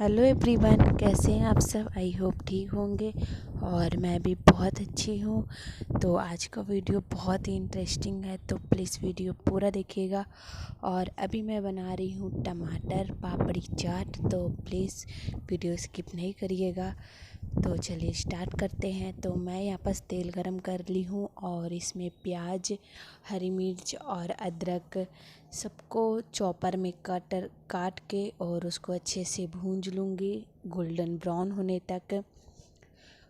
Hello everyone, कैसे हैं आप सब। आई होप ठीक होंगे और मैं भी बहुत अच्छी हूँ। तो आज का वीडियो बहुत ही इंटरेस्टिंग है, तो प्लीज़ वीडियो पूरा देखिएगा। और अभी मैं बना रही हूँ टमाटर पापड़ी चाट, तो प्लीज़ वीडियो स्किप नहीं करिएगा। तो चलिए स्टार्ट करते हैं। तो मैं यहाँ पर तेल गरम कर ली हूँ और इसमें प्याज, हरी मिर्च और अदरक सबको चॉपर में काट के और उसको अच्छे से भूंज लूँगी गोल्डन ब्राउन होने तक।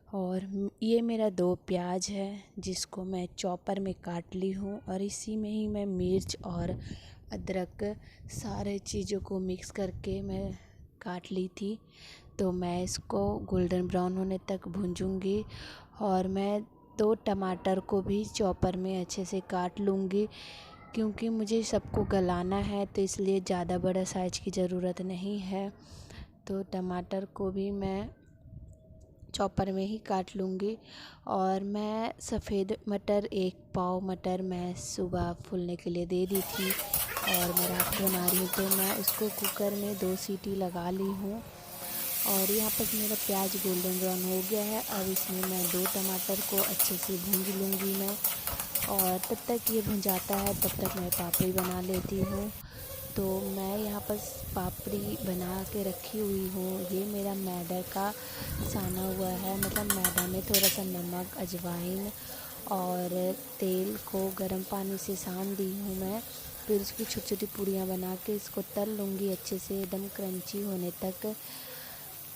और ये मेरा 2 प्याज है जिसको मैं चॉपर में काट ली हूँ, और इसी में ही मैं मिर्च और अदरक सारे चीज़ों को मिक्स करके मैं काट ली थी। तो मैं इसको गोल्डन ब्राउन होने तक भूंजूंगी। और मैं 2 टमाटर को भी चॉपर में अच्छे से काट लूँगी, क्योंकि मुझे सबको गलाना है, तो इसलिए ज़्यादा बड़ा साइज़ की ज़रूरत नहीं है। तो टमाटर को भी मैं चॉपर में ही काट लूँगी। और मैं सफ़ेद मटर 1 पाव मटर मैं सुबह फूलने के लिए दे दी थी और मैं रात को बना रही हूँ, तो मैं उसको कुकर में 2 सीटी लगा ली हूँ। और यहाँ पर मेरा प्याज गोल्डन ब्राउन हो गया है। अब इसमें मैं 2 टमाटर को अच्छे से भूंज लूँगी मैं, और तब तक ये भुंजाता है तब तक मैं पापड़ी बना लेती हूँ। तो मैं यहाँ पर पापड़ी बना के रखी हुई हूँ। ये मेरा मैदा का साना हुआ है, मतलब मैदा में थोड़ा सा नमक, अजवाइन और तेल को गर्म पानी से सान दी हूँ मैं। फिर उसकी छोटी छोटी पूड़ियाँ बना के इसको तल लूँगी अच्छे से एकदम क्रंची होने तक।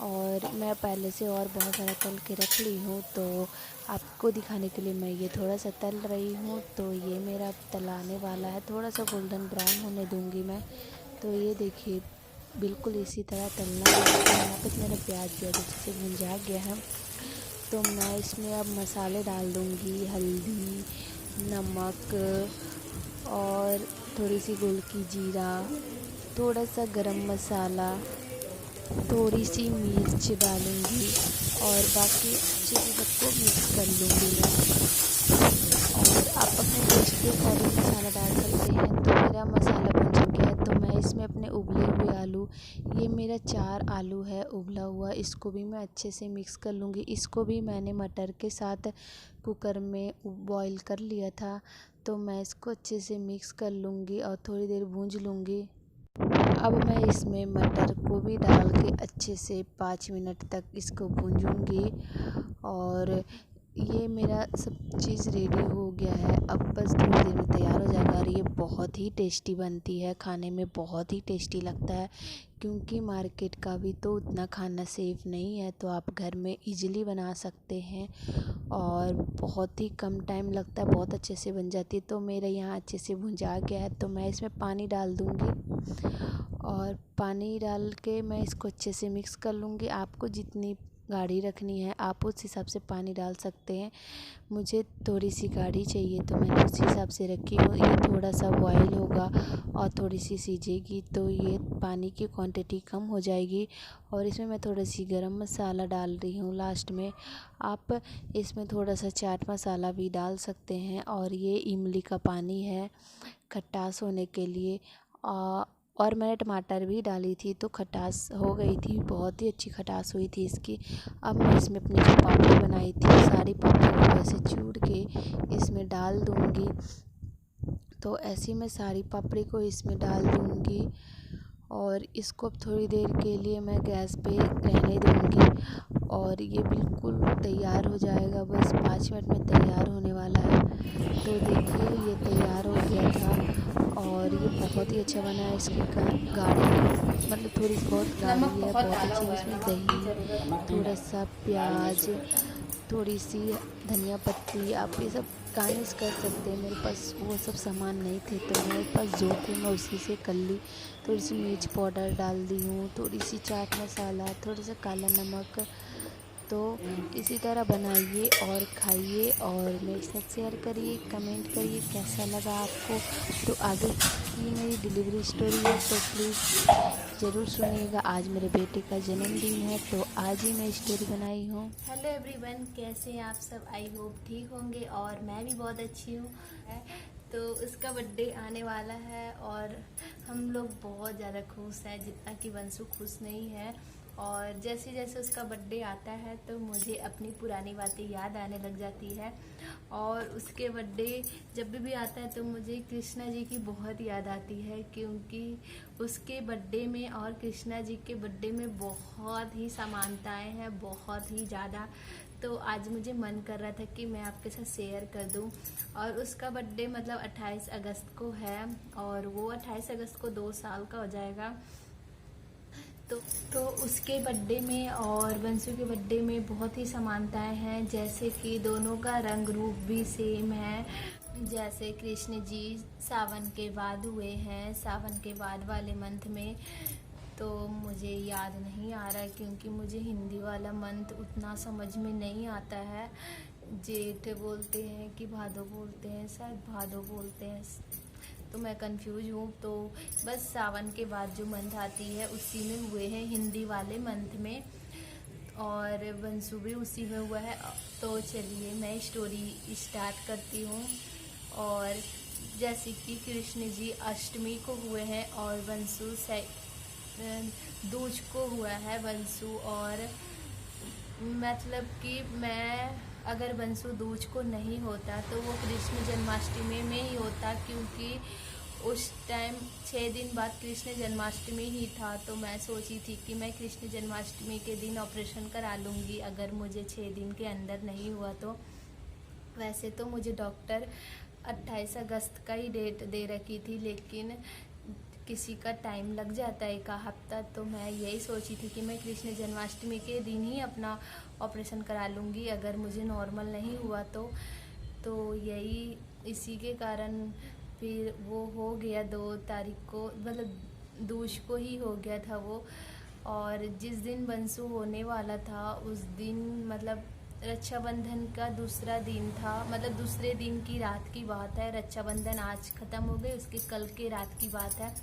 और मैं पहले से और बहुत सारा तल के रख ली हूँ, तो आपको दिखाने के लिए मैं ये थोड़ा सा तल रही हूँ। तो ये मेरा तलाने वाला है, थोड़ा सा गोल्डन ब्राउन होने दूँगी मैं। तो ये देखिए बिल्कुल इसी तरह तलना है। तो यहाँ पर मेरा प्याज भी अच्छे से भुंजा गया है। तो मैं इसमें अब मसाले डाल दूँगी, हल्दी, नमक और थोड़ी सी गोलकी जीरा, थोड़ा सा गरम मसाला, थोड़ी सी मिर्च डालूँगी और बाकी अच्छे से सबको मिक्स कर लूँगी मैं। और आप अपने टेस्ट के अकॉर्डिंग मसाला डाल सकते हैं। तो मेरा मसाला बन चुका है, तो मैं इसमें अपने उबले हुए आलू, ये मेरा 4 आलू है उबला हुआ, इसको भी मैं अच्छे से मिक्स कर लूँगी। इसको भी मैंने मटर के साथ कुकर में बॉईल कर लिया था, तो मैं इसको अच्छे से मिक्स कर लूँगी और थोड़ी देर भूंज लूँगी। अब मैं इसमें मटर को भी डाल के अच्छे से 5 मिनट तक इसको भूंजूंगी। और ये मेरा सब चीज़ रेडी हो गया है, अब बस थोड़ी देर में तैयार हो जाएगा। और ये बहुत ही टेस्टी बनती है, खाने में बहुत ही टेस्टी लगता है, क्योंकि मार्केट का भी तो उतना खाना सेफ़ नहीं है, तो आप घर में इजीली बना सकते हैं और बहुत ही कम टाइम लगता है, बहुत अच्छे से बन जाती है। तो मेरे यहाँ अच्छे से भुंजा गया है, तो मैं इसमें पानी डाल दूँगी और पानी डाल के मैं इसको अच्छे से मिक्स कर लूँगी। आपको जितनी गाढ़ी रखनी है आप उस हिसाब से पानी डाल सकते हैं। मुझे थोड़ी सी गाढ़ी चाहिए, तो मैंने उस हिसाब से रखी हूँ। ये थोड़ा सा बॉयल होगा और थोड़ी सी सीजेगी, तो ये पानी की क्वांटिटी कम हो जाएगी। और इसमें मैं थोड़ी सी गरम मसाला डाल रही हूँ लास्ट में। आप इसमें थोड़ा सा चाट मसाला भी डाल सकते हैं। और ये इमली का पानी है खटास होने के लिए। और मैंने टमाटर भी डाली थी, तो खटास हो गई थी, बहुत ही अच्छी खटास हुई थी इसकी। अब मैं इसमें अपनी जो पापड़ी बनाई थी सारी पापड़ी को ऐसे चूर के इसमें डाल दूँगी। तो ऐसे मैं सारी पापड़ी को इसमें डाल दूँगी और इसको अब थोड़ी देर के लिए मैं गैस पे रहने दूँगी। और ये बिल्कुल तैयार हो जाएगा, बस 5 मिनट में तैयार होने वाला है। तो देखिए ये तैयार हो गया था और ये बहुत ही अच्छा बना है। इसकी गाढ़ी मतलब थोड़ी बहुत गाढ़ी है, बहुत अच्छी। इसमें दही, थोड़ा सा प्याज, थोड़ी सी धनिया पत्ती, आप ये सब गार्निश कर सकते हैं। मेरे पास वो सब सामान नहीं थे, तो मेरे पास जो थे मैं उसी से कर ली। थोड़ी सी मिर्च पाउडर डाल दी हूँ, थोड़ी सी चाट मसाला, थोड़ा सा काला नमक। तो इसी तरह बनाइए और खाइए और मेरे साथ शेयर करिए, कमेंट करिए कैसा लगा आपको। तो आगे की मेरी डिलीवरी स्टोरी है, तो प्लीज़ ज़रूर सुनिएगा। आज मेरे बेटे का जन्मदिन है, तो आज ही मैं स्टोरी बनाई हूँ। हेलो एवरीवन, कैसे हैं आप सब। आई होप ठीक होंगे और मैं भी बहुत अच्छी हूँ। तो उसका बर्थडे आने वाला है और हम लोग बहुत ज़्यादा खुश हैं, जितना कि वंशु खुश नहीं है। और जैसे जैसे उसका बर्थडे आता है तो मुझे अपनी पुरानी बातें याद आने लग जाती है। और उसके बर्थडे जब भी आता है तो मुझे कृष्णा जी की बहुत याद आती है, क्योंकि उसके बर्थडे में और कृष्णा जी के बर्थडे में बहुत ही समानताएं हैं, बहुत ही ज़्यादा। तो आज मुझे मन कर रहा था कि मैं आपके साथ शेयर कर दूं। और उसका बर्थडे मतलब 28 अगस्त को है, और वो 28 अगस्त को 2 साल का हो जाएगा। तो उसके बर्थडे में और बंसू के बर्थडे में बहुत ही समानताएं हैं, जैसे कि दोनों का रंग रूप भी सेम है। जैसे कृष्ण जी सावन के बाद हुए हैं, सावन के बाद वाले मंथ में। तो मुझे याद नहीं आ रहा है, क्योंकि मुझे हिंदी वाला मंथ उतना समझ में नहीं आता है। जेठ बोलते हैं कि भादो बोलते हैं, शायद भादो बोलते हैं, तो मैं कंफ्यूज हूँ। तो बस सावन के बाद जो मंथ आती है उसी में हुए हैं, हिंदी वाले मंथ में, और बंसू भी उसी में हुआ है। तो चलिए मैं स्टोरी स्टार्ट करती हूँ। और जैसे कि कृष्ण जी अष्टमी को हुए हैं और बंसू दूज को हुआ है बंसू। और मतलब कि मैं अगर बंसू दूज को नहीं होता तो वो कृष्ण जन्माष्टमी में ही होता, क्योंकि उस टाइम 6 दिन बाद कृष्ण जन्माष्टमी ही था। तो मैं सोची थी कि मैं कृष्ण जन्माष्टमी के दिन ऑपरेशन करा लूँगी, अगर मुझे 6 दिन के अंदर नहीं हुआ तो। वैसे तो मुझे डॉक्टर 28 अगस्त का ही डेट दे रखी थी, लेकिन किसी का टाइम लग जाता है 1 हफ्ता। तो मैं यही सोची थी कि मैं कृष्ण जन्माष्टमी के दिन ही अपना ऑपरेशन करा लूँगी, अगर मुझे नॉर्मल नहीं हुआ तो यही इसी के कारण फिर वो हो गया 2 तारीख को, मतलब दूज को ही हो गया था वो। और जिस दिन बंसू होने वाला था उस दिन मतलब रक्षाबंधन का दूसरा दिन था, मतलब दूसरे दिन की रात की बात है। रक्षाबंधन आज ख़त्म हो गई, उसके कल के रात की बात है।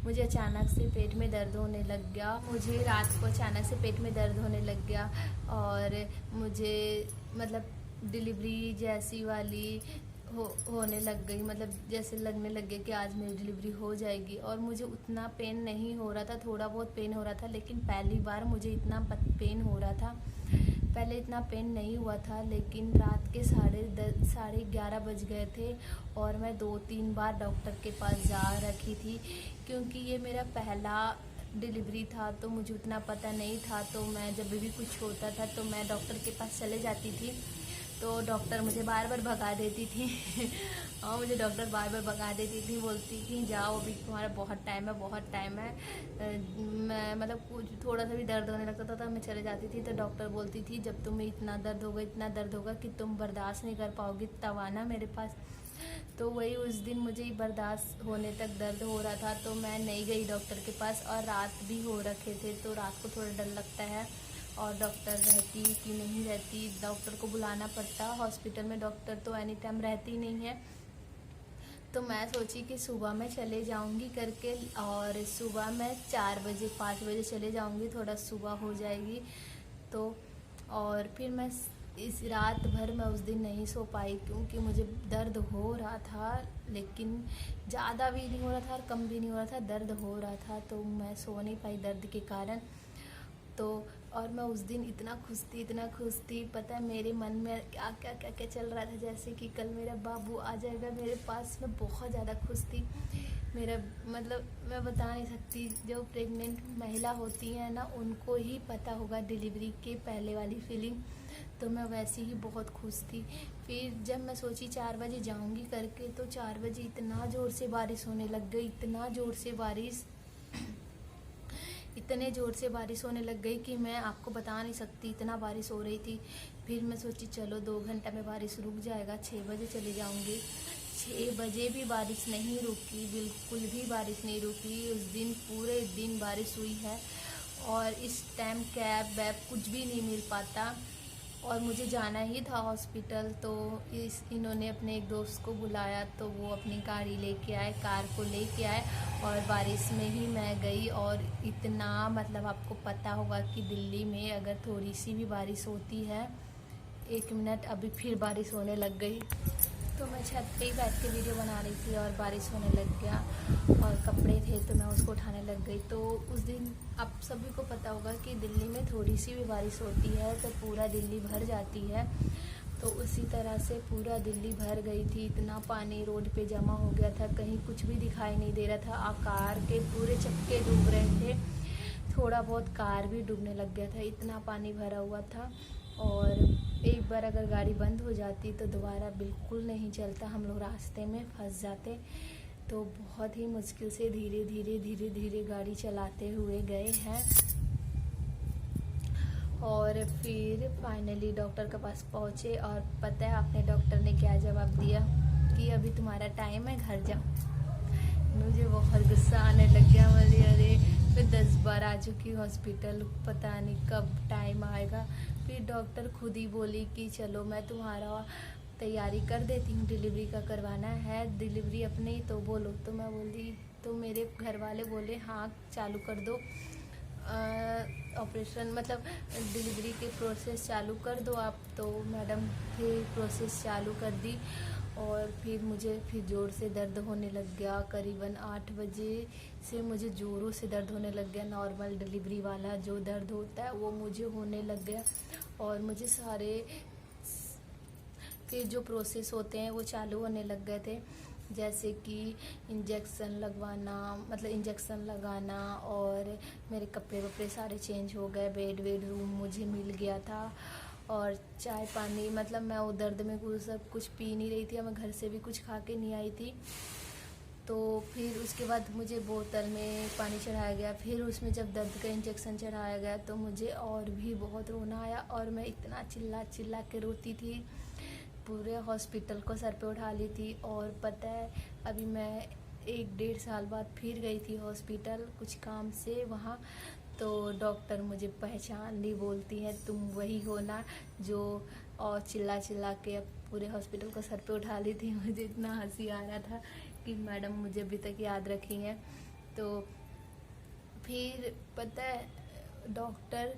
मुझे अचानक से पेट में दर्द होने लग गया, मुझे रात को अचानक से पेट में दर्द होने लग गया, और मुझे मतलब डिलीवरी जैसी वाली होने लग गई, मतलब जैसे लगने लग गया कि आज मेरी डिलीवरी हो जाएगी। और मुझे उतना पेन नहीं हो रहा था, थोड़ा बहुत पेन हो रहा था, लेकिन पहली बार मुझे इतना पेन हो रहा था। पहले इतना पेन नहीं हुआ था, लेकिन रात के 11:30 बज गए थे और मैं 2-3 बार डॉक्टर के पास जा रखी थी, क्योंकि ये मेरा पहला डिलीवरी था तो मुझे उतना पता नहीं था। तो मैं जब भी कुछ होता था तो मैं डॉक्टर के पास चले जाती थी, तो डॉक्टर मुझे बार बार भगा देती थी और मुझे डॉक्टर बार बार भगा देती थी, बोलती थी जाओ अभी तुम्हारा बहुत टाइम है, बहुत टाइम है। मैं मतलब कुछ थोड़ा सा भी दर्द होने लगता था तो मैं चले जाती थी, तो डॉक्टर बोलती थी जब तुम्हें इतना दर्द होगा कि तुम बर्दाश्त नहीं कर पाओगी तब आना मेरे पास। तो वही उस दिन मुझे बर्दाश्त होने तक दर्द हो रहा था, तो मैं नहीं गई डॉक्टर के पास। और रात भी हो रखे थे तो रात को थोड़ा डर लगता है, और डॉक्टर रहती कि नहीं रहती, डॉक्टर को बुलाना पड़ता। हॉस्पिटल में डॉक्टर तो एनी टाइम रहती नहीं है। तो मैं सोची कि सुबह में चले जाऊंगी करके, और सुबह मैं 4 बजे 5 बजे चले जाऊंगी, थोड़ा सुबह हो जाएगी तो। और फिर मैं इस रात भर मैं उस दिन नहीं सो पाई, क्योंकि मुझे दर्द हो रहा था, लेकिन ज़्यादा भी नहीं हो रहा था और कम भी नहीं हो रहा था, दर्द हो रहा था। तो मैं सो नहीं पाई दर्द के कारण। तो और मैं उस दिन इतना खुश थी, पता है मेरे मन में क्या क्या क्या क्या चल रहा था, जैसे कि कल मेरा बाबू आ जाएगा मेरे पास। मैं बहुत ज़्यादा खुश थी। मेरा मतलब मैं बता नहीं सकती, जो प्रेग्नेंट महिला होती है ना उनको ही पता होगा डिलीवरी के पहले वाली फीलिंग। तो मैं वैसे ही बहुत खुश थी। फिर जब मैं सोची 4 बजे जाऊंगी करके, तो 4 बजे इतना ज़ोर से बारिश होने लग गई, इतने ज़ोर से बारिश होने लग गई कि मैं आपको बता नहीं सकती, इतना बारिश हो रही थी। फिर मैं सोची चलो 2 घंटा में बारिश रुक जाएगा, 6 बजे चली जाऊंगी। 6 बजे भी बारिश नहीं रुकी, बिल्कुल भी बारिश नहीं रुकी। उस दिन पूरे दिन बारिश हुई है, और इस टाइम कैब वैब कुछ भी नहीं मिल पाता, और मुझे जाना ही था हॉस्पिटल। तो इन्होंने अपने एक दोस्त को बुलाया, तो वो अपनी गाड़ी लेके आए, कार को लेके आए, और बारिश में ही मैं गई। और इतना मतलब आपको पता होगा कि दिल्ली में अगर थोड़ी सी भी बारिश होती है, 1 मिनट अभी फिर बारिश होने लग गई। तो मैं छत पे ही बैठ के वीडियो बना रही थी और बारिश होने लग गया और कपड़े थे तो मैं उसको उठाने लग गई। तो उस दिन आप सभी को पता होगा कि दिल्ली में थोड़ी सी भी बारिश होती है तो पूरा दिल्ली भर जाती है। तो उसी तरह से पूरा दिल्ली भर गई थी, इतना पानी रोड पे जमा हो गया था, कहीं कुछ भी दिखाई नहीं दे रहा था। आकार के पूरे चक्के डूब रहे थे, थोड़ा बहुत कार भी डूबने लग गया था, इतना पानी भरा हुआ था। और एक बार अगर गाड़ी बंद हो जाती तो दोबारा बिल्कुल नहीं चलता, हम लोग रास्ते में फंस जाते। तो बहुत ही मुश्किल से धीरे धीरे गाड़ी चलाते हुए गए हैं और फिर फाइनली डॉक्टर के पास पहुँचे। और पता है आपने डॉक्टर ने क्या जवाब दिया कि अभी तुम्हारा टाइम है, घर जाओ। मुझे बहुत गुस्सा आने लग गया, बोली अरे फिर 10 बार आ चुकी हॉस्पिटल, पता नहीं कब टाइम आएगा। फिर डॉक्टर खुद ही बोली कि चलो मैं तुम्हारा तैयारी कर देती हूँ, डिलीवरी का करवाना है, डिलीवरी अपने ही तो बोलो। तो मैं बोली, तो मेरे घर वाले बोले हाँ चालू कर दो ऑपरेशन, मतलब डिलीवरी के प्रोसेस चालू कर दो आप। तो मैडम फिर प्रोसेस चालू कर दी और फिर मुझे फिर ज़ोर से दर्द होने लग गया। करीबन 8 बजे से मुझे ज़ोरों से दर्द होने लग गया। नॉर्मल डिलीवरी वाला जो दर्द होता है वो मुझे होने लग गया और मुझे सारे के जो प्रोसेस होते हैं वो चालू होने लग गए थे, जैसे कि इंजेक्शन लगवाना, मतलब इंजेक्शन लगाना। और मेरे कपड़े वपड़े सारे चेंज हो गए, बेड वेड रूम मुझे मिल गया था। और चाय पानी, मतलब मैं वो दर्द में कुछ पी नहीं रही थी, मैं घर से भी कुछ खा के नहीं आई थी। तो फिर उसके बाद मुझे बोतल में पानी चढ़ाया गया, फिर उसमें जब दर्द का इंजेक्शन चढ़ाया गया तो मुझे और भी बहुत रोना आया और मैं इतना चिल्ला के रोती थी, पूरे हॉस्पिटल को सर पे उठा ली थी। और पता है अभी मैं 1-1.5 साल बाद फिर गई थी हॉस्पिटल कुछ काम से वहाँ। तो डॉक्टर मुझे पहचान ली, बोलती है तुम वही हो ना जो, और चिल्ला के पूरे हॉस्पिटल को सर पे उठा ली थी। मुझे इतना हंसी आ रहा था कि मैडम मुझे अभी तक याद रखी हैं। तो फिर पता है डॉक्टर,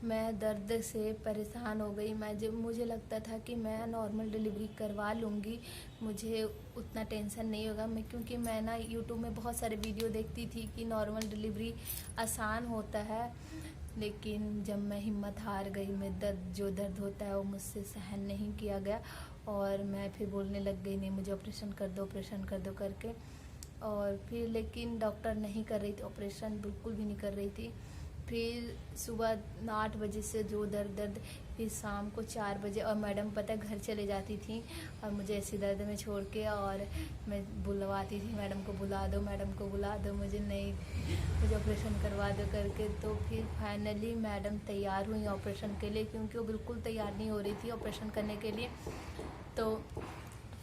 मैं दर्द से परेशान हो गई। मुझे लगता था कि मैं नॉर्मल डिलीवरी करवा लूँगी, मुझे उतना टेंशन नहीं होगा। क्योंकि मैं ना यूट्यूब में बहुत सारे वीडियो देखती थी कि नॉर्मल डिलीवरी आसान होता है, लेकिन जब मैं हिम्मत हार गई, मैं जो दर्द होता है वो मुझसे सहन नहीं किया गया और मैं फिर बोलने लग गई नहीं मुझे ऑपरेशन कर दो करके। और फिर लेकिन डॉक्टर नहीं कर रही थी ऑपरेशन, बिल्कुल भी नहीं कर रही थी। फिर सुबह 8 बजे से जो दर्द, फिर शाम को 4 बजे। और मैडम पता है घर चले जाती थी और मुझे ऐसी दर्द में छोड़ के, और मैं बुलवाती थी मैडम को बुला दो, मुझे ऑपरेशन करवा दो करके। तो फिर फाइनली मैडम तैयार हुई ऑपरेशन के लिए, क्योंकि वो बिल्कुल तैयार नहीं हो रही थी ऑपरेशन करने के लिए। तो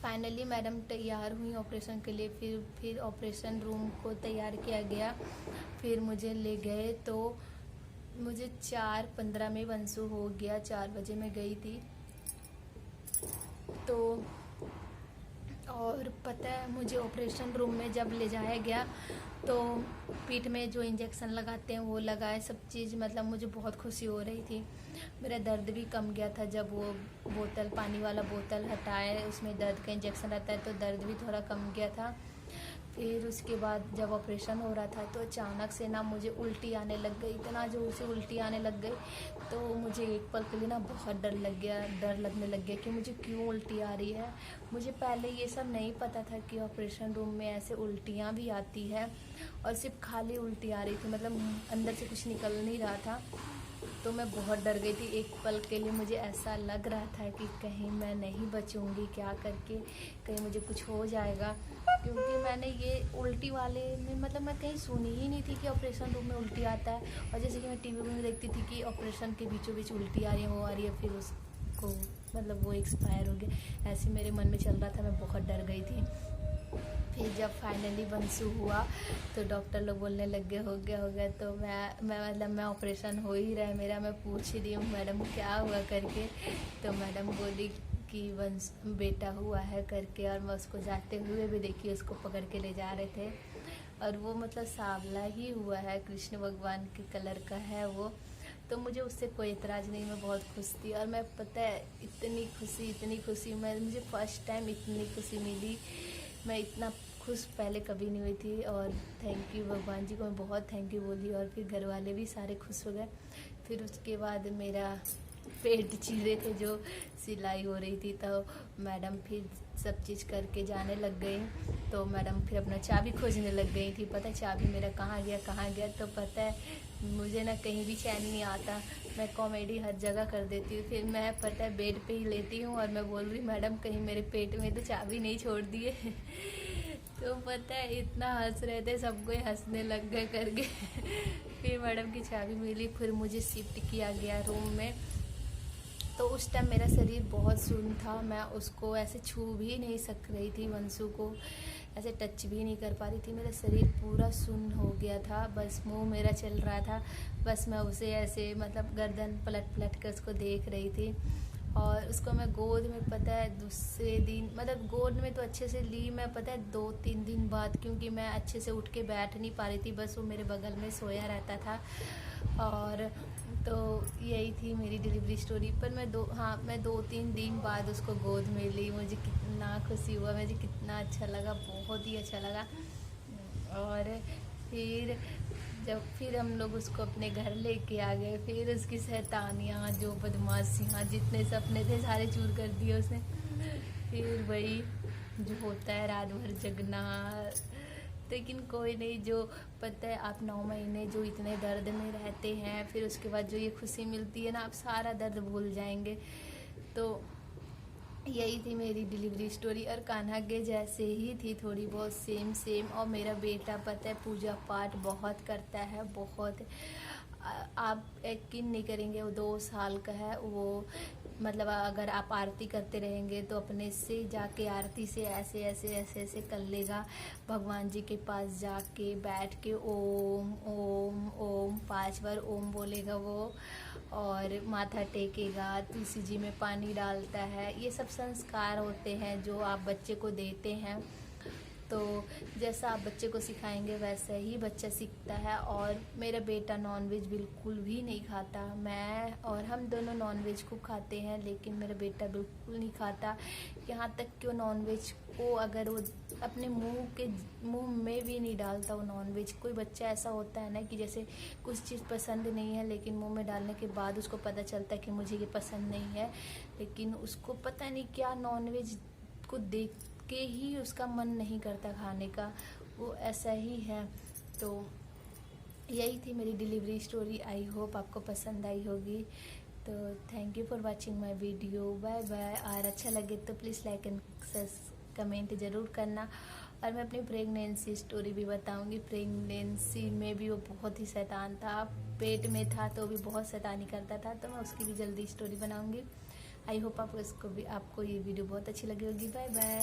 फाइनली मैडम तैयार हुई ऑपरेशन के लिए। फिर ऑपरेशन रूम को तैयार किया गया, फिर मुझे ले गए। तो मुझे 4:15 में वंशु हो गया, 4 बजे मैं गई थी। तो और पता है मुझे ऑपरेशन रूम में जब ले जाया गया तो पीठ में जो इंजेक्शन लगाते हैं वो लगाए, सब चीज़, मतलब मुझे बहुत खुशी हो रही थी। मेरा दर्द भी कम गया था जब वो बोतल, पानी वाला बोतल हटाए, उसमें दर्द का इंजेक्शन रहता है तो दर्द भी थोड़ा कम गया था। फिर उसके बाद जब ऑपरेशन हो रहा था तो अचानक से ना मुझे उल्टी आने लग गई, इतना जोर से उल्टी आने लग गई। तो मुझे एक पल के लिए ना बहुत डर लगने लग गया कि मुझे क्यों उल्टी आ रही है। मुझे पहले ये सब नहीं पता था कि ऑपरेशन रूम में ऐसे उल्टियाँ भी आती है, और सिर्फ खाली उल्टी आ रही थी, मतलब अंदर से कुछ निकल नहीं रहा था। तो मैं बहुत डर गई थी, एक पल के लिए मुझे ऐसा लग रहा था कि कहीं मैं नहीं बचूंगी, क्या करके कहीं मुझे कुछ हो जाएगा। क्योंकि मैंने ये उल्टी वाले में, मतलब मैं कहीं सुनी ही नहीं थी कि ऑपरेशन रूम में उल्टी आता है। और जैसे कि मैं टीवी में देखती थी कि ऑपरेशन के बीचों बीच उल्टी आ रही है, वो आ रही है, फिर उसको मतलब वो एक्सपायर हो गया, ऐसे मेरे मन में चल रहा था, मैं बहुत डर गई थी। फिर जब फाइनली वंशु हुआ तो डॉक्टर लोग बोलने लग गए हो गया। तो मैं ऑपरेशन हो ही रहा है मेरा, मैं पूछ ही रही हूँ मैडम क्या हुआ करके। तो मैडम बोली कि वंश बेटा हुआ है करके। और मैं उसको जाते हुए भी देखी, उसको पकड़ के ले जा रहे थे, और वो मतलब सांवला ही हुआ है, कृष्ण भगवान के कलर का है वो। तो मुझे उससे कोई एतराज़ नहीं, मैं बहुत खुश थी। और मैं पता है इतनी खुशी मुझे फ़र्स्ट टाइम इतनी खुशी मिली, मैं इतना खुश पहले कभी नहीं हुई थी। और थैंक यू भगवान जी को मैं बहुत थैंक यू बोली, और फिर घर वाले भी सारे खुश हो गए। फिर उसके बाद मेरा पेट चीरे थे जो सिलाई हो रही थी, तो मैडम फिर सब चीज़ करके जाने लग गई। तो मैडम फिर अपना चाबी खोजने लग गई थी, पता है चाबी मेरा कहाँ गया। तो पता है मुझे ना कहीं भी चैन नहीं आता, मैं कॉमेडी हर जगह कर देती हूँ। फिर मैं पता है बेड पे ही लेती हूँ और मैं बोल रही मैडम कहीं मेरे पेट में तो चाबी नहीं छोड़ दिए। तो पता है इतना हंस रहे थे, सबको हंसने लग गए करके। फिर मैडम की चाबी मिली, फिर मुझे शिफ्ट किया गया रूम में। तो उस टाइम मेरा शरीर बहुत सुन्न था, मैं उसको ऐसे छू भी नहीं सक रही थी, वंशु को ऐसे टच भी नहीं कर पा रही थी। मेरा शरीर पूरा सुन्न हो गया था, बस मुंह मेरा चल रहा था, बस मैं उसे ऐसे मतलब गर्दन पलट कर उसको देख रही थी। और उसको मैं गोद में पता है दूसरे दिन मतलब गोद में तो अच्छे से ली मैं, पता है 2-3 दिन बाद, क्योंकि मैं अच्छे से उठ के बैठ नहीं पा रही थी, बस वो मेरे बगल में सोया रहता था। और तो यही थी मेरी डिलीवरी स्टोरी। पर मैं 2-3 दिन बाद उसको गोद में ली, मुझे कितना खुशी हुआ, मुझे कितना अच्छा लगा, बहुत ही अच्छा लगा। और फिर हम लोग उसको अपने घर लेके आ गए। फिर उसकी शैतानियाँ जो बदमाशियाँ जितने सपने थे सारे चूर कर दिए उसने। फिर वही जो होता है रात भर जगना, लेकिन कोई नहीं, जो पता है आप 9 महीने जो इतने दर्द में रहते हैं, फिर उसके बाद जो ये खुशी मिलती है ना, आप सारा दर्द भूल जाएंगे। तो यही थी मेरी डिलीवरी स्टोरी। और कान्हा के जैसे ही थी, थोड़ी बहुत सेम। और मेरा बेटा पता है पूजा पाठ बहुत करता है, बहुत। आप यकीन नहीं करेंगे, वो 2 साल का है वो। मतलब अगर आप आरती करते रहेंगे तो अपने से जाके आरती से ऐसे कर लेगा। भगवान जी के पास जाके बैठ के ओम ओम ओम 5 बार ओम बोलेगा वो, और माथा टेकेगा, तुलसी जी में पानी डालता है। ये सब संस्कार होते हैं जो आप बच्चे को देते हैं। तो जैसा आप बच्चे को सिखाएंगे वैसा ही बच्चा सीखता है। और मेरा बेटा नॉनवेज बिल्कुल भी नहीं खाता, मैं और हम दोनों नॉनवेज को खाते हैं, लेकिन मेरा बेटा बिल्कुल नहीं खाता। यहाँ तक कि वो नॉनवेज को अगर वो अपने मुंह में भी नहीं डालता वो नॉनवेज। कोई बच्चा ऐसा होता है ना कि जैसे कुछ चीज़ पसंद नहीं है, लेकिन मुंह में डालने के बाद उसको पता चलता है कि मुझे ये पसंद नहीं है, लेकिन उसको पता नहीं क्या नॉनवेज को देख के ही उसका मन नहीं करता खाने का, वो ऐसा ही है। तो यही थी मेरी डिलीवरी स्टोरी, आई होप आपको पसंद आई होगी। तो thank you for watching my video, bye bye. और अच्छा लगे तो प्लीज़ लाइक एंड कमेंट ज़रूर करना। और मैं अपनी प्रेगनेंसी स्टोरी भी बताऊंगी। प्रेगनेंसी में भी वो बहुत ही शैतान था, पेट में था तो भी बहुत शैतानी करता था, तो मैं उसकी भी जल्दी स्टोरी बनाऊंगी। आई होप आपको ये वीडियो बहुत अच्छी लगी होगी। Bye bye.